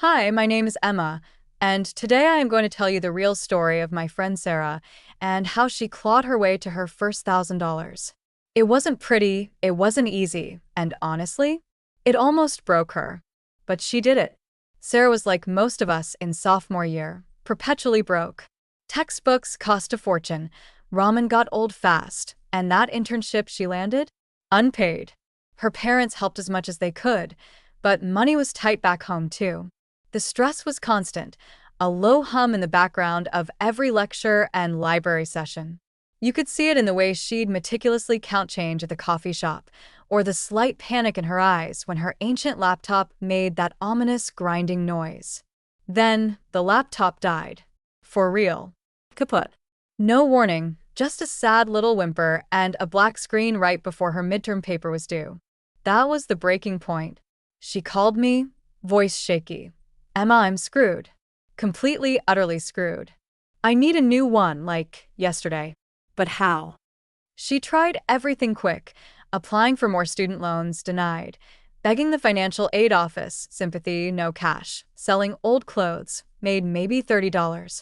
Hi, my name is Emma, and today I am going to tell you the real story of my friend Sarah and how she clawed her way to her first $1,000. It wasn't pretty, it wasn't easy, and honestly, it almost broke her. But she did it. Sarah was like most of us in sophomore year, perpetually broke. Textbooks cost a fortune, ramen got old fast, and that internship she landed? Unpaid. Her parents helped as much as they could, but money was tight back home too. The stress was constant, a low hum in the background of every lecture and library session. You could see it in the way she'd meticulously count change at the coffee shop, or the slight panic in her eyes when her ancient laptop made that ominous grinding noise. Then, the laptop died. For real. Kaput. No warning, just a sad little whimper and a black screen right before her midterm paper was due. That was the breaking point. She called me, voice shaky. Emma, I'm screwed. Completely, utterly screwed. I need a new one, like yesterday. But how? She tried everything quick, applying for more student loans, denied, begging the financial aid office, sympathy, no cash, selling old clothes, made maybe $30.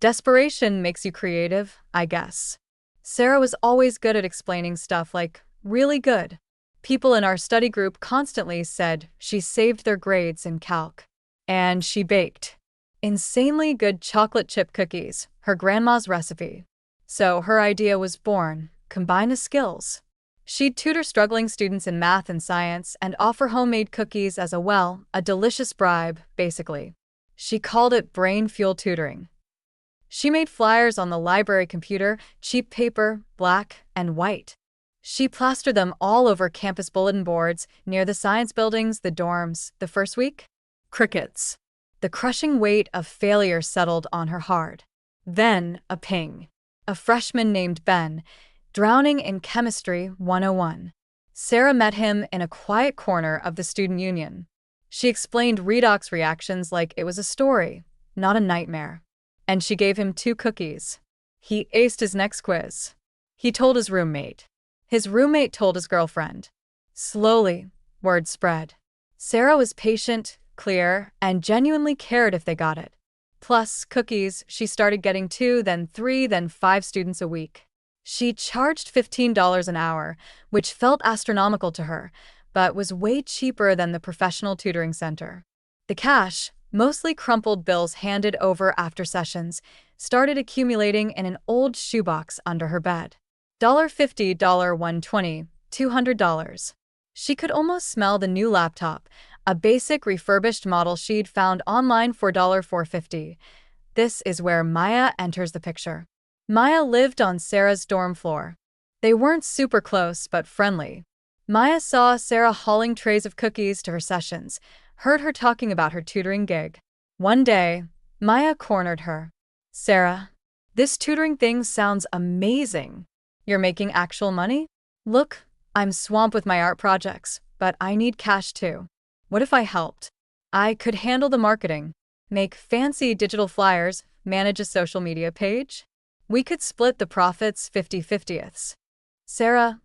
Desperation makes you creative, I guess. Sarah was always good at explaining stuff, like, really good. People in our study group constantly said she saved their grades in calc. And she baked insanely good chocolate chip cookies, her grandma's recipe. So her idea was born: combine the skills. She'd tutor struggling students in math and science and offer homemade cookies as a delicious bribe, basically. She called it brain fuel tutoring. She made flyers on the library computer, cheap paper, black and white. She plastered them all over campus bulletin boards, near the science buildings, the dorms. The first week? Crickets. The crushing weight of failure settled on her hard. Then, a ping. A freshman named Ben, drowning in Chemistry 101. Sarah met him in a quiet corner of the student union. She explained redox reactions like it was a story, not a nightmare. And she gave him 2 cookies. He aced his next quiz. He told his roommate. His roommate told his girlfriend. Slowly, word spread. Sarah was patient, clear, and genuinely cared if they got it. Plus, cookies, she started getting 2, then 3, then 5 students a week. She charged $15 an hour, which felt astronomical to her, but was way cheaper than the professional tutoring center. The cash, mostly crumpled bills handed over after sessions, started accumulating in an old shoebox under her bed. $50, $120, $200. She could almost smell the new laptop, a basic refurbished model she'd found online for $450. This is where Maya enters the picture. Maya lived on Sarah's dorm floor. They weren't super close, but friendly. Maya saw Sarah hauling trays of cookies to her sessions, heard her talking about her tutoring gig. One day, Maya cornered her. Sarah, this tutoring thing sounds amazing. You're making actual money? Look, I'm swamped with my art projects, but I need cash too. What if I helped? I could handle the marketing, make fancy digital flyers, manage a social media page. We could split the profits 50-50ths. Sarah,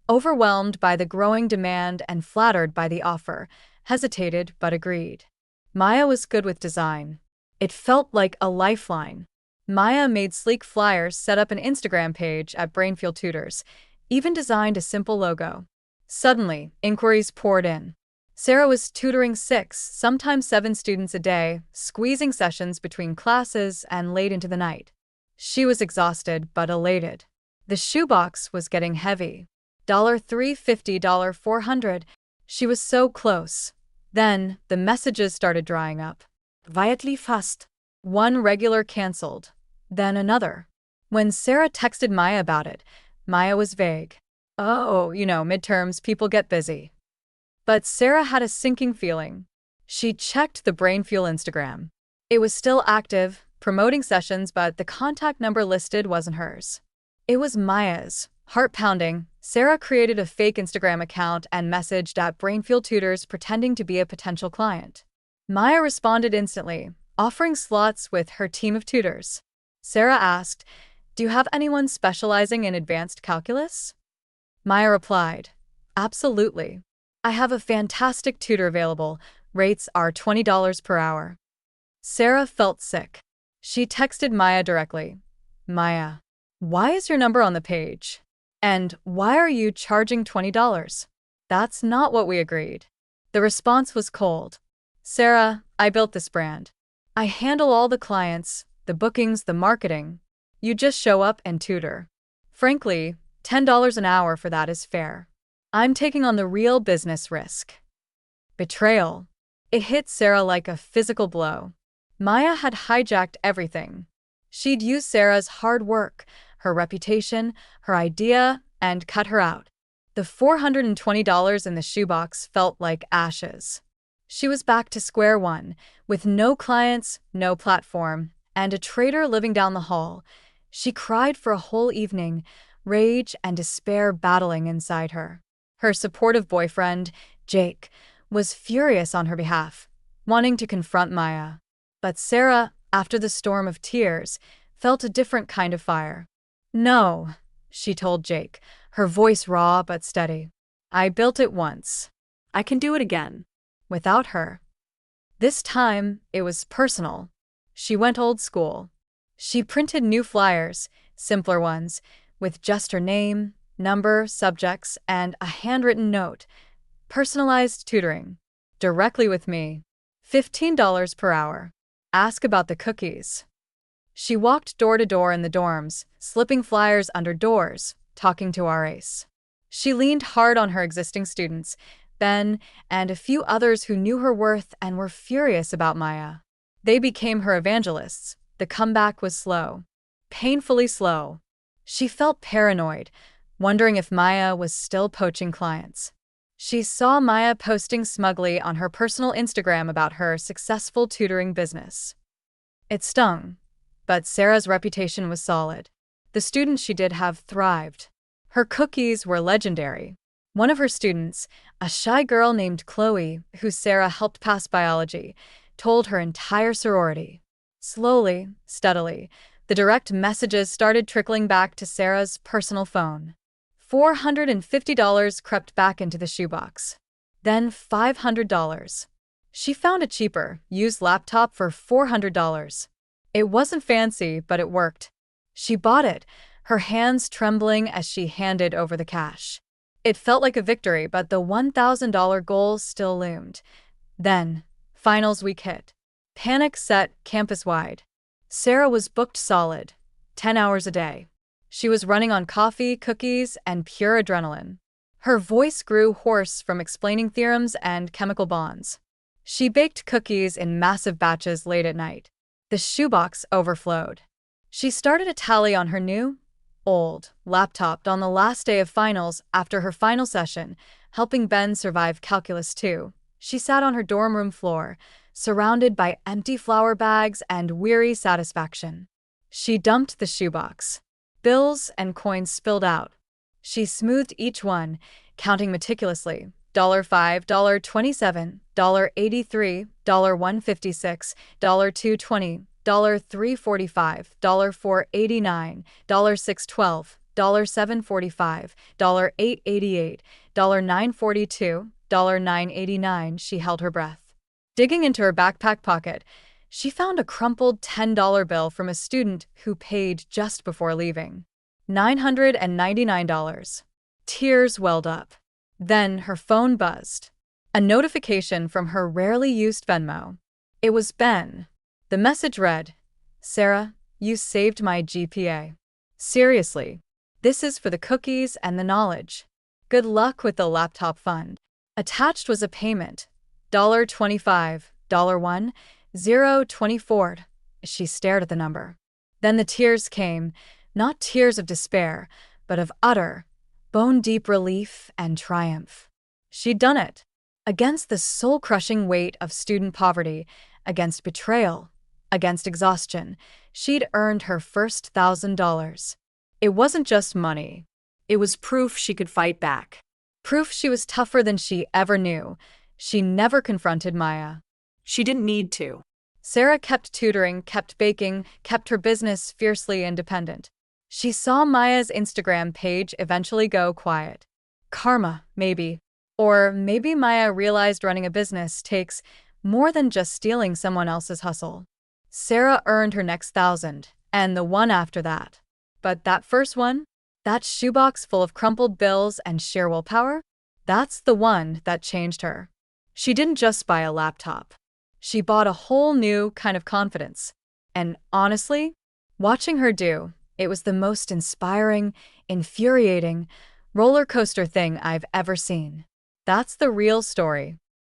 overwhelmed by the growing demand and flattered by the offer, hesitated but agreed. Maya was good with design. It felt like a lifeline. Maya made sleek flyers, set up an Instagram page at Brainfield Tutors, even designed a simple logo. Suddenly, inquiries poured in. Sarah was tutoring 6, sometimes 7 students a day, squeezing sessions between classes and late into the night. She was exhausted but elated. The shoebox was getting heavy. $350, $400. She was so close. Then, the messages started drying up. Viatly fast. One regular canceled. Then another. When Sarah texted Maya about it, Maya was vague. Oh, midterms, people get busy. But Sarah had a sinking feeling. She checked the Brainfuel Instagram. It was still active, promoting sessions, but the contact number listed wasn't hers. It was Maya's. Heart pounding, Sarah created a fake Instagram account and messaged at Brainfield Tutors pretending to be a potential client. Maya responded instantly, offering slots with her team of tutors. Sarah asked, "Do you have anyone specializing in advanced calculus?" Maya replied, "Absolutely. I have a fantastic tutor available, Rates are $20 per hour. Sarah felt sick. She texted Maya directly. Maya, why is your number on the page? And why are you charging $20? That's not what we agreed. The response was cold. Sarah, I built this brand. I handle all the clients, the bookings, the marketing. You just show up and tutor. Frankly, $10 an hour for that is fair. I'm taking on the real business risk. Betrayal. It hit Sarah like a physical blow. Maya had hijacked everything. She'd used Sarah's hard work, her reputation, her idea, and cut her out. The $420 in the shoebox felt like ashes. She was back to square one, with no clients, no platform, and a traitor living down the hall. She cried for a whole evening, rage and despair battling inside her. Her supportive boyfriend, Jake, was furious on her behalf, wanting to confront Maya. But Sarah, after the storm of tears, felt a different kind of fire. No, she told Jake, her voice raw but steady. I built it once. I can do it again. Without her. This time, it was personal. She went old school. She printed new flyers, simpler ones, with just her name, number, subjects, and a handwritten note. Personalized tutoring. Directly with me. $15 per hour. Ask about the cookies. She walked door to door in the dorms, slipping flyers under doors, talking to RAs. She leaned hard on her existing students, Ben, and a few others who knew her worth and were furious about Maya. They became her evangelists. The comeback was slow. Painfully slow. She felt paranoid, wondering if Maya was still poaching clients. She saw Maya posting smugly on her personal Instagram about her successful tutoring business. It stung, but Sarah's reputation was solid. The students she did have thrived. Her cookies were legendary. One of her students, a shy girl named Chloe, who Sarah helped pass biology, told her entire sorority. Slowly, steadily, the direct messages started trickling back to Sarah's personal phone. $450 crept back into the shoebox. Then $500. She found a cheaper, used laptop for $400. It wasn't fancy, but it worked. She bought it, her hands trembling as she handed over the cash. It felt like a victory, but the $1,000 goal still loomed. Then, finals week hit. Panic set campus-wide. Sarah was booked solid, 10 hours a day. She was running on coffee, cookies, and pure adrenaline. Her voice grew hoarse from explaining theorems and chemical bonds. She baked cookies in massive batches late at night. The shoebox overflowed. She started a tally on her new, old laptop on the last day of finals after her final session, helping Ben survive Calculus 2. She sat on her dorm room floor, surrounded by empty flour bags and weary satisfaction. She dumped the shoebox. Bills and coins spilled out. She smoothed each one, counting meticulously. $5, $27, $83, $156, $220, $345, $489, $612, $745, $888, $942, $989. She held her breath. Digging into her backpack pocket, she found a crumpled $10 bill from a student who paid just before leaving. $999. Tears welled up. Then her phone buzzed. A notification from her rarely used Venmo. It was Ben. The message read, "Sarah, you saved my GPA. Seriously, this is for the cookies and the knowledge. Good luck with the laptop fund." Attached was a payment, $25, $1, $024. She stared at the number. Then the tears came, not tears of despair, but of utter, bone-deep relief and triumph. She'd done it. Against the soul-crushing weight of student poverty, against betrayal, against exhaustion, she'd earned her first $1,000. It wasn't just money. It was proof she could fight back. Proof she was tougher than she ever knew. She never confronted Maya. She didn't need to. Sarah kept tutoring, kept baking, kept her business fiercely independent. She saw Maya's Instagram page eventually go quiet. Karma, maybe. Or maybe Maya realized running a business takes more than just stealing someone else's hustle. Sarah earned her next thousand, and the one after that. But that first one, that shoebox full of crumpled bills and sheer willpower, that's the one that changed her. She didn't just buy a laptop. She bought a whole new kind of confidence. And honestly, watching her it was the most inspiring, infuriating, roller coaster thing I've ever seen. That's the real story.